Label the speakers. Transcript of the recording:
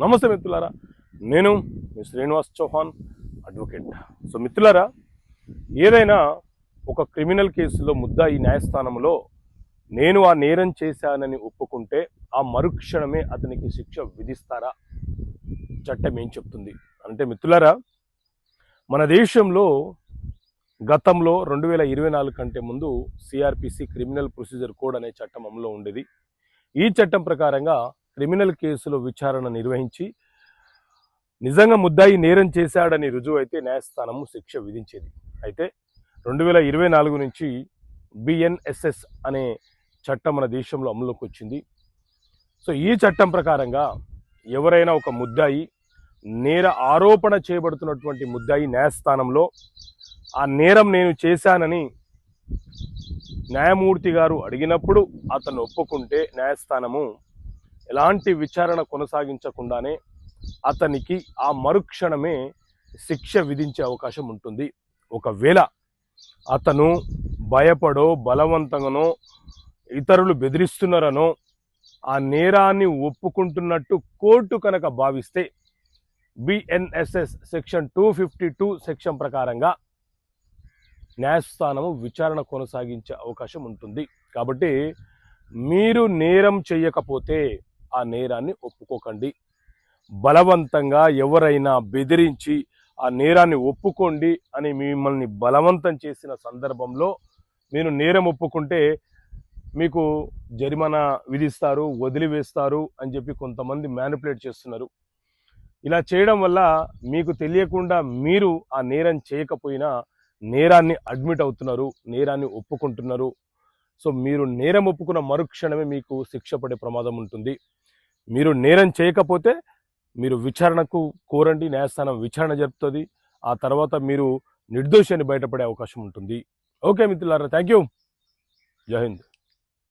Speaker 1: నమస్తే మిత్రులారా, నేను మీ శ్రీనివాస్ చౌహాన్ అడ్వకేట్. సో మిత్రులారా, ఏదైనా ఒక క్రిమినల్ కేసులో ముద్దాయి న్యాయస్థానంలో నేను ఆ నేరం చేశానని ఒప్పుకుంటే ఆ మరుక్షణమే అతనికి శిక్ష విధిస్తారా? చట్టం ఏం చెప్తుంది అంటే మిత్రులారా, మన దేశంలో గతంలో 2024 కంటే ముందు సిఆర్పిసి క్రిమినల్ ప్రొసీజర్ కోడ్ అనే చట్టం అమల్లో ఉండేది. ఈ చట్టం ప్రకారంగా క్రిమినల్ కేసులో విచారణ నిర్వహించి నిజంగా ముద్దాయి నేరం చేశాడని రుజువు అయితే న్యాయస్థానము శిక్ష విధించేది. అయితే 2024 నుంచి బిఎన్ఎస్ఎస్ అనే చట్టం మన దేశంలో అమలులోకి వచ్చింది. సో ఈ చట్టం ప్రకారంగా ఎవరైనా ఒక ముద్దాయి నేర ఆరోపణ చేయబడుతున్నటువంటి ముద్దాయి న్యాయస్థానంలో ఆ నేరం నేను చేశానని న్యాయమూర్తి గారు అడిగినప్పుడు అతను ఒప్పుకుంటే న్యాయస్థానము ఎలాంటి విచారణ కొనసాగించకుండానే అతనికి ఆ మరుక్షణమే శిక్ష విధించే అవకాశం ఉంటుంది. ఒకవేళ అతను భయపడో బలవంతంగానో ఇతరులు బెదిరిస్తున్నారనో ఆ నేరాన్ని ఒప్పుకుంటున్నట్టు కోర్టు కనుక భావిస్తే బిఎన్ఎస్ఎస్ సెక్షన్ 252 సెక్షన్ ప్రకారంగా న్యాయస్థానము విచారణ కొనసాగించే అవకాశం ఉంటుంది. కాబట్టి మీరు నేరం చేయకపోతే ఆ నేరాన్ని ఒప్పుకోకండి. బలవంతంగా ఎవరైనా బెదిరించి ఆ నేరాన్ని ఒప్పుకోండి అని మిమ్మల్ని బలవంతం చేసిన సందర్భంలో మీరు నేరం ఒప్పుకుంటే మీకు జరిమానా విధిస్తారు, వదిలివేస్తారు అని చెప్పి కొంతమంది మ్యానిపులేట్ చేస్తున్నారు. ఇలా చేయడం వల్ల మీకు తెలియకుండా మీరు ఆ నేరం చేయకపోయినా నేరాన్ని అడ్మిట్ అవుతున్నారు, నేరాన్ని ఒప్పుకుంటున్నారు. సో మీరు నేరం ఒప్పుకున్న మరుక్షణమే మీకు శిక్ష పడే ప్రమాదం ఉంటుంది. మీరు నేరం చేయకపోతే మీరు విచారణకు కోరండి, న్యాయస్థానం విచారణ జరుపుతుంది. ఆ తర్వాత మీరు నిర్దోషాన్ని బయటపడే అవకాశం ఉంటుంది. ఓకే మిత్రులారా, థ్యాంక్ యూ. జై హింద్.